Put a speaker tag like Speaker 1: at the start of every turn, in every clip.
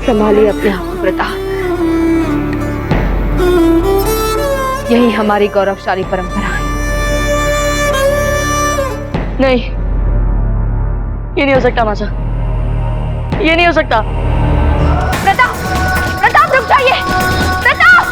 Speaker 1: संभालिए अपने आप को प्रताप। यही हमारी गौरवशाली परंपरा है।
Speaker 2: नहीं, ये नहीं हो सकता मासा, ये नहीं हो सकता।
Speaker 1: प्रताप, प्रताप रुक जाइए। प्रताप!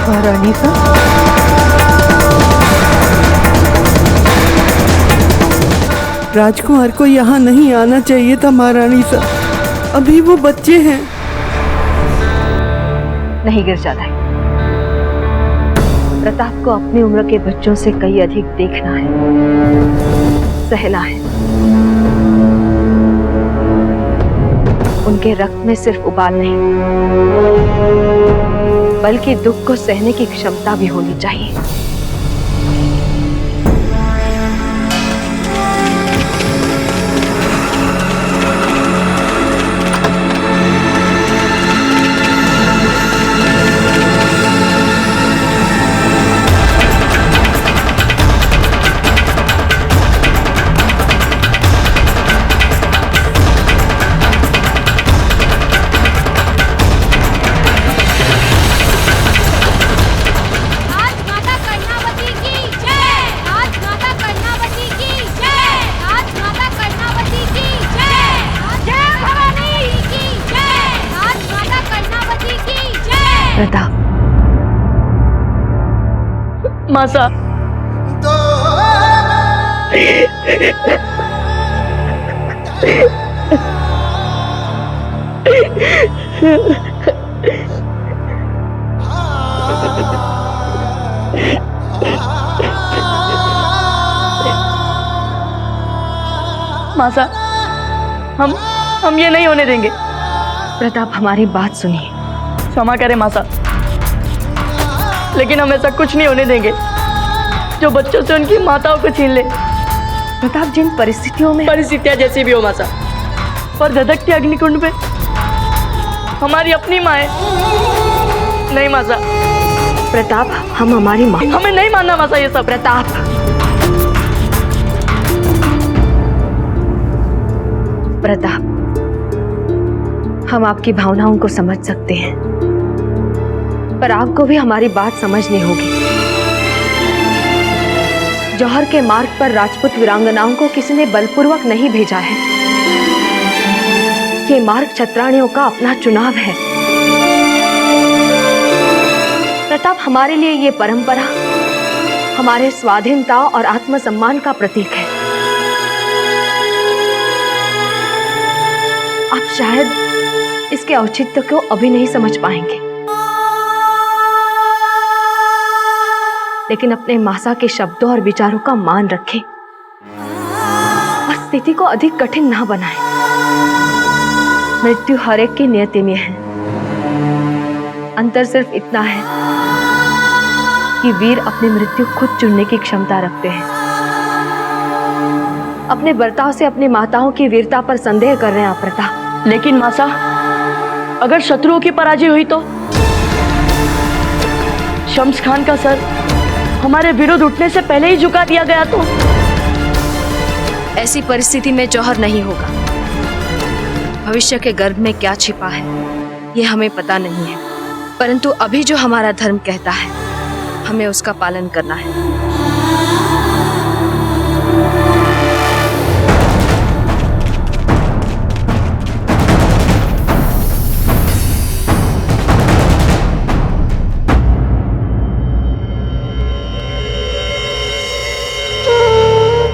Speaker 3: महारानी सा, राजकुमार को यहाँ नहीं आना चाहिए था महारानी सा। अभी वो बच्चे हैं।
Speaker 1: नहीं गिरजादाई, प्रताप को अपनी उम्र के बच्चों से कई अधिक देखना है, सहना है। उनके रक्त में सिर्फ उबाल नहीं, बल्कि दुख को सहने की क्षमता भी होनी चाहिए। प्रताप,
Speaker 2: मासा, मासा, हम ये नहीं होने देंगे।
Speaker 1: प्रताप हमारी बात सुनिए।
Speaker 2: क्षमा करें मासा, लेकिन हम ऐसा कुछ नहीं होने देंगे जो बच्चों से उनकी माताओं को छीन ले।
Speaker 1: प्रताप, जिन परिस्थितियों में,
Speaker 2: परिस्थितियां जैसी भी हो मासा, पर धधकते अग्निकुंड पे हमारी अपनी माँ है। नहीं मासा।
Speaker 1: प्रताप, हम हमारी माँ,
Speaker 2: हमें नहीं मानना मासा ये सब।
Speaker 1: प्रताप, प्रताप, हम आपकी भावनाओं को समझ सकते हैं, पर आपको भी हमारी बात समझनी होगी। जौहर के मार्ग पर राजपूत वीरांगनाओं को किसी ने बलपूर्वक नहीं भेजा है। ये मार्ग क्षत्राणियों का अपना चुनाव है। प्रताप, हमारे लिए ये परंपरा हमारे स्वाधीनता और आत्मसम्मान का प्रतीक है। आप शायद इसके औचित्य को अभी नहीं समझ पाएंगे, लेकिन अपने मासा के शब्दों और विचारों का मान रखें और स्थिति को अधिक कठिन ना बनाएं। मृत्यु हर एक की नियति में है। अंतर सिर्फ इतना है कि वीर अपनी मृत्यु खुद चुनने की क्षमता रखते हैं। अपने बर्ताव से अपनी माताओं की वीरता पर संदेह कर रहे हैं आप प्रताप।
Speaker 2: लेकिन मासा, अगर शत्रुओं की पराजय हुई तो शम्स खान का सर हमारे विरुद्ध उठने से पहले ही झुका दिया गया तो?
Speaker 1: ऐसी परिस्थिति में जौहर नहीं होगा। भविष्य के गर्भ में क्या छिपा है ये हमें पता नहीं है, परंतु अभी जो हमारा धर्म कहता है हमें उसका पालन करना है।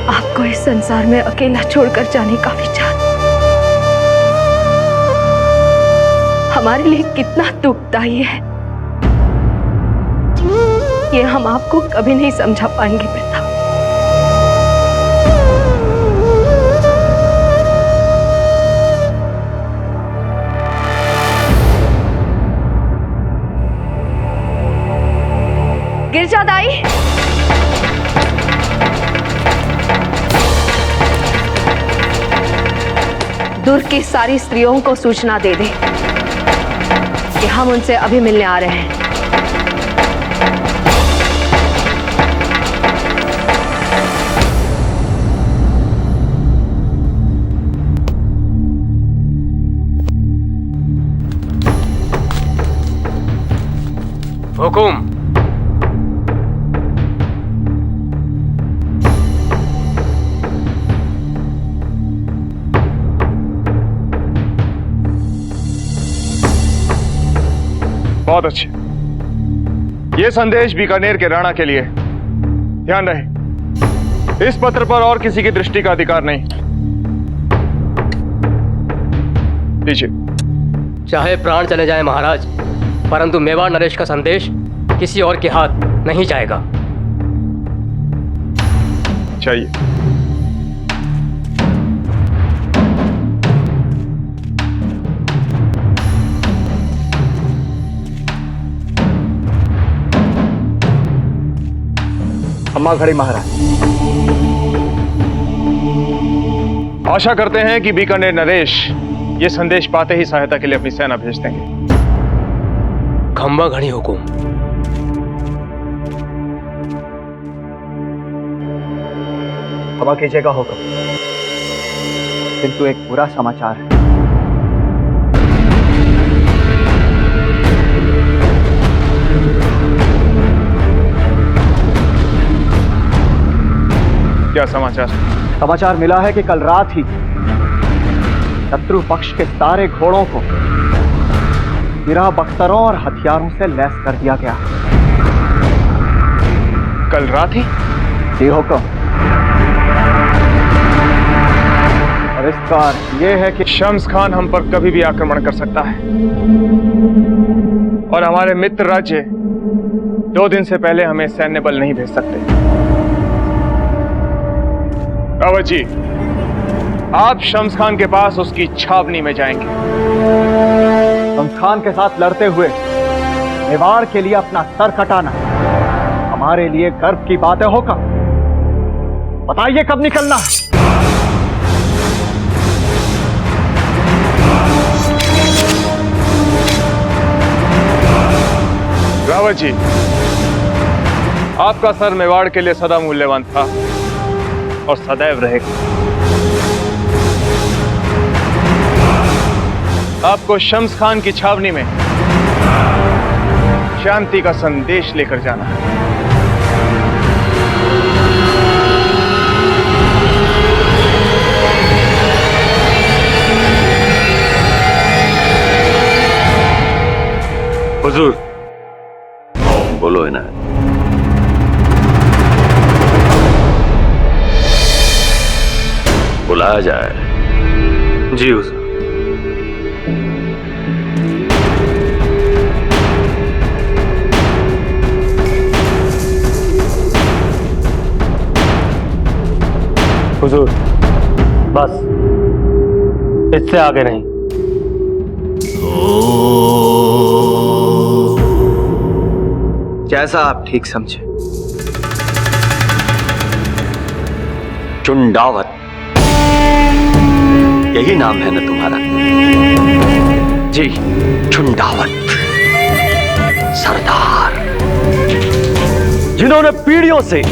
Speaker 1: आपको इस संसार में अकेला छोड़कर जाने का विचार हमारे लिए कितना दुखदायी है, ये हम आपको कभी नहीं समझा पाएंगे प्रताप। गिरजादाई, दुर्ग की सारी स्त्रियों को सूचना दे दे कि हम उनसे अभी मिलने आ रहे हैं।
Speaker 4: हुकुम।
Speaker 5: बहुत अच्छे। ये संदेश बीकानेर के राणा के लिए। ध्यान रहे, इस पत्र पर और किसी की दृष्टि का अधिकार नहीं। लीजिए।
Speaker 4: चाहे प्राण चले जाए महाराज, परंतु मेवाड़ नरेश का संदेश किसी और के हाथ नहीं जाएगा।
Speaker 5: चाहिए।
Speaker 6: अम्मा घड़ी महाराज।
Speaker 5: आशा करते हैं कि बीकानेर नरेश ये संदेश पाते ही सहायता के लिए अपनी सेना भेज देंगे।
Speaker 4: खंबा घड़ी हुकुम।
Speaker 6: क्षमा कीजिएगा हुकुम, किंतु एक बुरा समाचार है।
Speaker 5: क्या समाचार?
Speaker 6: समाचार मिला है कि कल रात ही शत्रु पक्ष के सारे घोड़ों को गिरा बख्तरों और हथियारों से लैस कर दिया गया।
Speaker 5: कल रात ही?
Speaker 6: जी हुकुम। और इसका अर्थ यह है कि
Speaker 5: शम्स खान हम पर कभी भी आक्रमण कर सकता है और हमारे मित्र राज्य 2 दिन से पहले हमें सैन्य बल नहीं भेज सकते। रावत जी, आप शम्स खान के पास उसकी छावनी में जाएंगे।
Speaker 6: शम्स खान के साथ लड़ते हुए मेवाड़ के लिए अपना सर कटाना हमारे लिए गर्व की बात है हुकुम। बताइए कब निकलना है?
Speaker 5: रावत जी, आपका सर मेवाड़ के लिए सदा मूल्यवान था और सदैव रहेगा। आपको शम्स खान की छावनी में शांति का संदेश लेकर जाना है।
Speaker 7: हुजूर, बोलो इनायत। बुलाया जाए।
Speaker 4: जी हुजूर। हुजूर, बस इससे आगे नहीं।
Speaker 6: जैसा आप ठीक समझे।
Speaker 7: चुंडावत, यही नाम है ना तुम्हारा?
Speaker 6: जी।
Speaker 7: चुंडावत सरदार,
Speaker 6: जिन्होंने पीढ़ियों से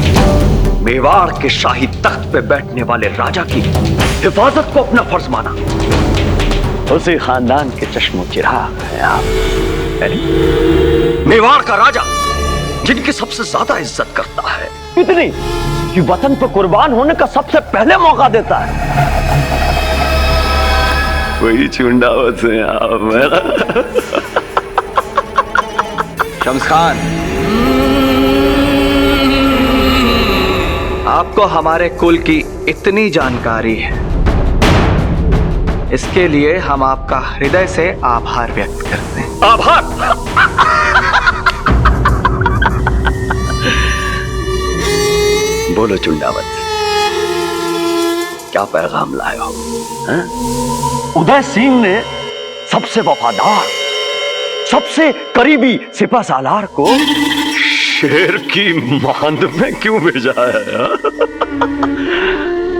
Speaker 7: मेवाड़ के शाही तख्त पे बैठने वाले राजा की हिफाजत को अपना फर्ज माना। उसी खानदान के चश्मो चिराग है आप। मेवाड़ का राजा जिनकी सबसे ज्यादा इज्जत करता है, इतनी कि वतन पर कुर्बान होने का सबसे पहले मौका देता है। वही चुंडावत है आप।
Speaker 6: शम्स खान, आपको हमारे कुल की इतनी जानकारी है, इसके लिए हम आपका हृदय से आभार व्यक्त करते हैं।
Speaker 7: आभार? बोलो चुंडावत, क्या पैगाम लाए हो? उदय सिंह ने सबसे वफादार, सबसे करीबी सिपह सालार को शेर की मांद में क्यों भेजा है?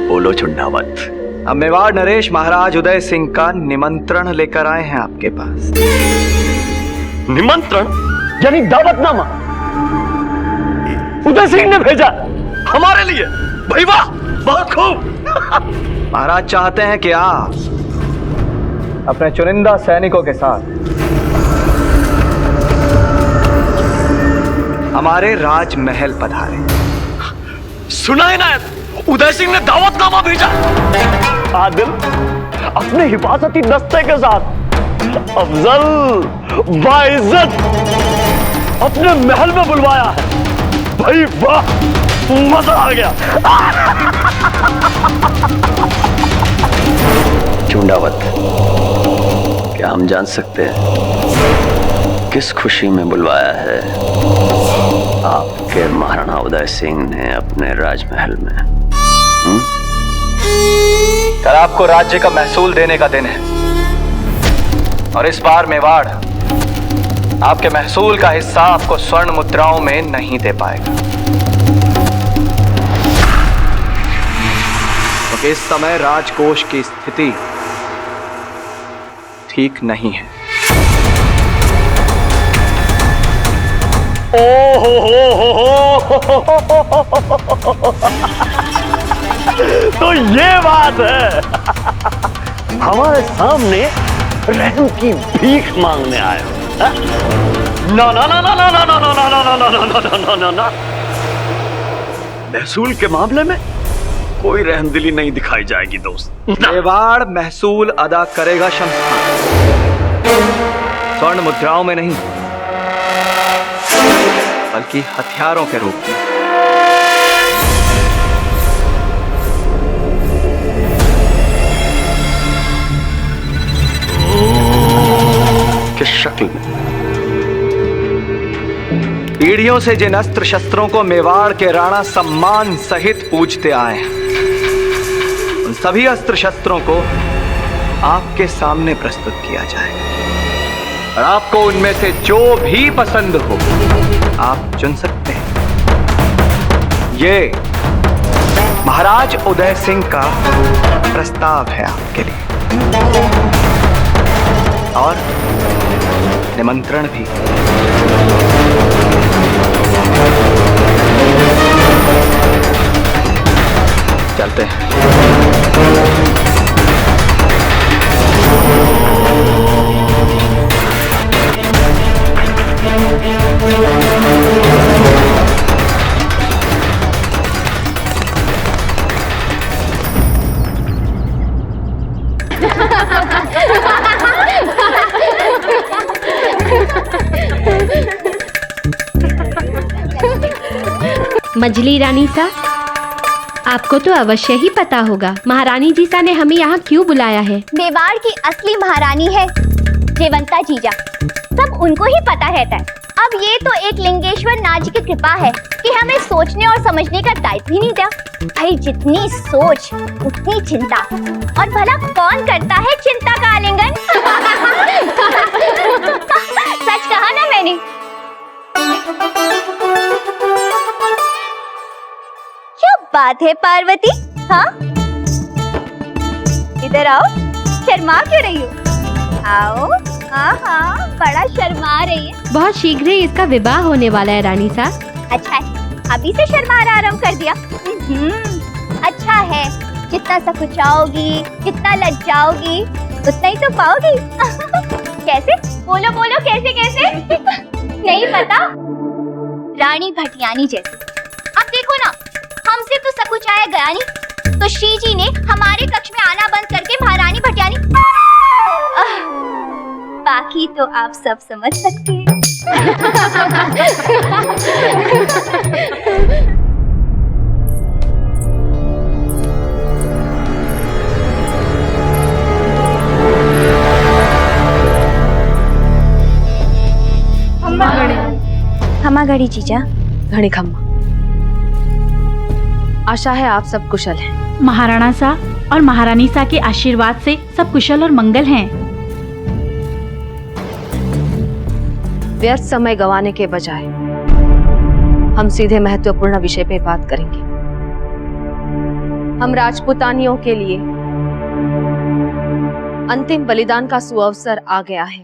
Speaker 7: बोलो चुंडावत,
Speaker 6: अब मेवाड़ नरेश महाराज उदय सिंह का निमंत्रण लेकर आए हैं आपके पास।
Speaker 7: निमंत्रण यानी दावतनामा उदय सिंह ने भेजा हमारे लिए। भाई वाह, बहुत खूब।
Speaker 6: महाराज चाहते हैं कि आप अपने चुनिंदा सैनिकों के साथ हमारे राजमहल पधारे।
Speaker 7: सुना है ना, उदय सिंह ने दावतनामा भेजा। आदिल अपने हिफाजती दस्ते के साथ अफजल बाइज्जत अपने महल में बुलवाया है। भाई वाह, मजा आ गया। चुंडावत, क्या हम जान सकते हैं किस खुशी में बुलवाया है आपके महाराणा उदय सिंह ने अपने राजमहल में?
Speaker 6: कल आपको राज्य का महसूल देने का दिन है और इस बार मेवाड़ आपके महसूल का हिस्सा आपको स्वर्ण मुद्राओं में नहीं दे पाएगा, क्योंकि इस समय राजकोष की स्थिति ठीक नहीं है।
Speaker 7: तो ये बात है, हमारे सामने रहम की भीख मांगने आए हो। ना ना ना ना ना ना ना ना ना ना ना ना ना ना ना ना, महसूल के मामले में कोई रहमदिली नहीं दिखाई जाएगी दोस्त।
Speaker 6: मेवाड़ महसूल अदा करेगा शमशान, स्वर्ण मुद्राओं में नहीं बल्कि हथियारों के रूप में।
Speaker 7: किस शक्ल में?
Speaker 6: पीढ़ियों से जिन अस्त्र शस्त्रों को मेवाड़ के राणा सम्मान सहित पूजते आए हैं, उन सभी अस्त्र शस्त्रों को आपके सामने प्रस्तुत किया जाएगा और आपको उनमें से जो भी पसंद हो आप चुन सकते हैं। ये महाराज उदय सिंह का प्रस्ताव है आपके लिए और निमंत्रण भी। चलते हैं।
Speaker 8: मजली रानी सा, आपको तो अवश्य ही पता होगा महारानी जी सा ने हमें यहाँ क्यों बुलाया है।
Speaker 9: मेवाड़ की असली महारानी है जयवंता जीजा, सब उनको ही पता रहता है। अब ये तो एक लिंगेश्वर नाथ की कृपा है कि हमें सोचने और समझने का दायित्व ही नहीं दिया। भाई जितनी सोच उतनी चिंता, और भला कौन करता है चिंता का आलिंगन। सच कहा ना मैंने। क्या बात है पार्वती, हाँ इधर आओ, शर्मा क्यों रही हो? आओ। हाँ हाँ, बड़ा शर्मा रही है।
Speaker 8: बहुत शीघ्र ही इसका विवाह होने वाला है रानी सा।
Speaker 9: अच्छा है, अभी से शर्माना आरंभ कर दिया। अच्छा है, जितना सकुचाओगी जितना लज्जाओगी उतना ही तो पाओगी। कैसे? बोलो बोलो, कैसे कैसे? नहीं पता? रानी भटियानी जैसे। अब देखो ना, हमसे तो सकुचाया गया नहीं, तो श्री जी ने हमारे कक्ष में आना बंद करके महारानी भटियानी। बाकी तो आप सब समझ सकते हैं। खम्मा गढ़ी जीजा।
Speaker 1: घड़ी खम्मा। आशा है आप सब कुशल हैं।
Speaker 10: महाराणा सा और महारानी सा के आशीर्वाद से सब कुशल और मंगल हैं।
Speaker 1: व्यर्थ समय गंवाने के बजाय हम सीधे महत्वपूर्ण विषय पे बात करेंगे। हम राजपूतानियों के लिए अंतिम बलिदान का सुअवसर आ गया है।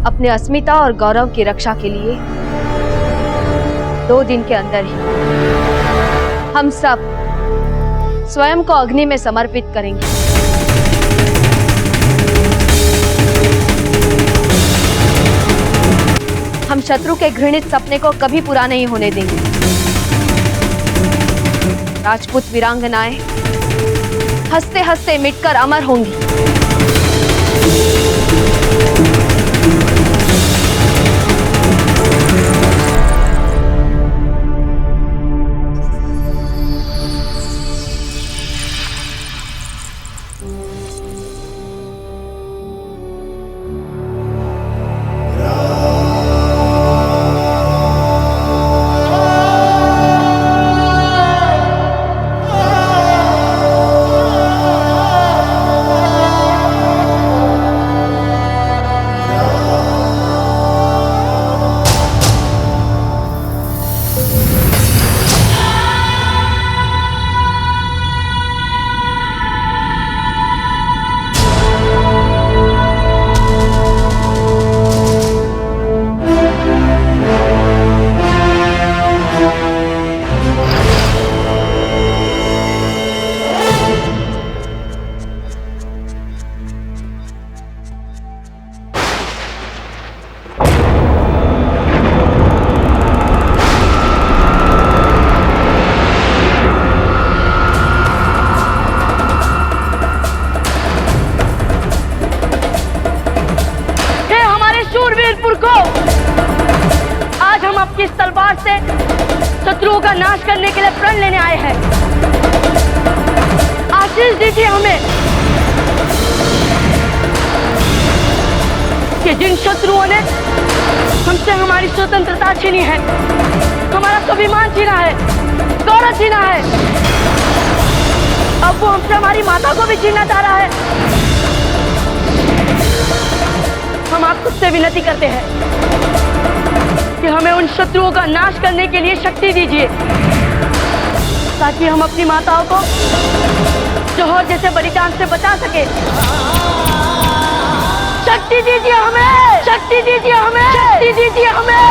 Speaker 1: अपने अस्मिता और गौरव की रक्षा के लिए 2 दिन के अंदर ही हम सब स्वयं को अग्नि में समर्पित करेंगे। हम शत्रु के घृणित सपने को कभी पूरा नहीं होने देंगे। राजपूत वीरांगनाएं हंसते हंसते मिटकर अमर होंगी।
Speaker 2: शत्रुओं का नाश करने के लिए प्रण लेने आए हैं। आशीष दीजिए हमें कि जिन शत्रुओं ने हमसे हमारी स्वतंत्रता छीनी है, हमारा स्वाभिमान छीना है, गौरव छीना है, अब वो हमसे हमारी माता को भी छीनना चाह रहा है। हम आपको से विनती करते हैं कि हमें उन शत्रुओं का नाश करने के लिए शक्ति दीजिए, ताकि हम अपनी माताओं को जौहर जैसे बलिदान से बचा सके। शक्ति दीजिए हमें, शक्ति दीजिए हमें, शक्ति दीजिए हमें।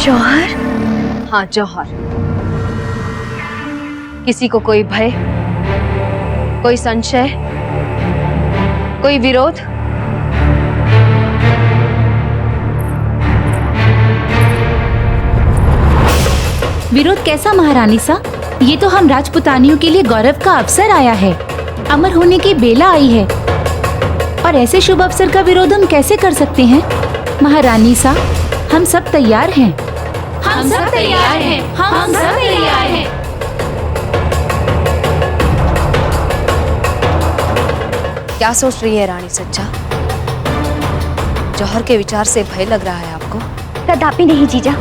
Speaker 1: जौहर? हाँ, जौहर। किसी को कोई भय, कोई संशय, कोई विरोध?
Speaker 10: विरोध कैसा महारानी सा? ये तो हम राजपुतानियों के लिए गौरव का अवसर आया है, अमर होने की बेला आई है, और ऐसे शुभ अवसर का विरोध हम कैसे कर सकते हैं? महारानी सा, हम सब तैयार हैं।
Speaker 8: हम सब तैयार हैं। हम सब तैयार हैं।
Speaker 1: क्या सोच रही है रानी सज्जा? जौहर के विचार से भय लग रहा है आपको?
Speaker 9: कदापि नहीं जीजा।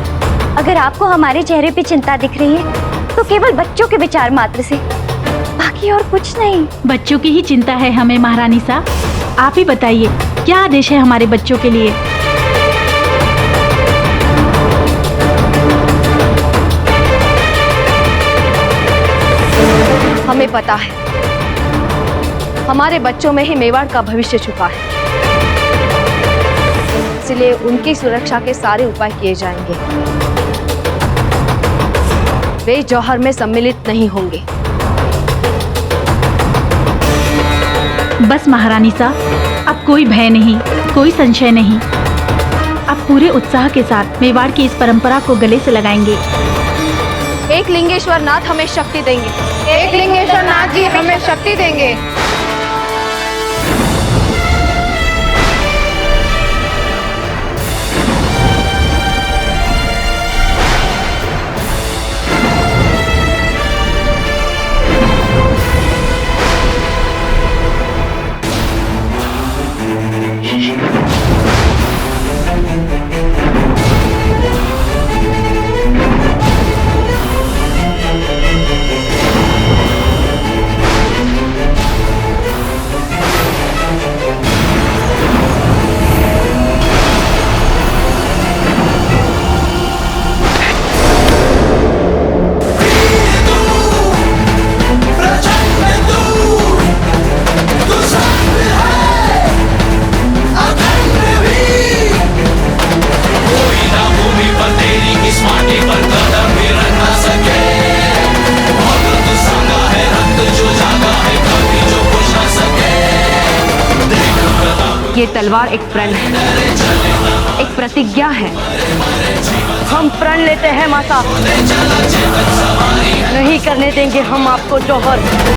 Speaker 9: अगर आपको हमारे चेहरे पे चिंता दिख रही है तो केवल बच्चों के विचार मात्र से, बाकी और कुछ नहीं।
Speaker 10: बच्चों की ही चिंता है हमें महारानी सा। आप ही बताइए, क्या आदेश है हमारे बच्चों के लिए?
Speaker 1: हमें पता है हमारे बच्चों में ही मेवाड़ का भविष्य छुपा है, इसलिए उनकी सुरक्षा के सारे उपाय किए जाएंगे। वे जौहर में सम्मिलित नहीं होंगे।
Speaker 10: बस महारानी सा, अब कोई भय नहीं, कोई संशय नहीं। अब पूरे उत्साह के साथ मेवाड़ की इस परंपरा को गले से लगाएंगे।
Speaker 1: एक लिंगेश्वर नाथ हमें शक्ति देंगे।
Speaker 11: एक लिंगेश्वर नाथ जी हमें शक्ति देंगे।
Speaker 2: ये तलवार एक प्रण है, एक प्रतिज्ञा है। हम प्रण लेते हैं माता, नहीं करने देंगे हम आपको जौहर।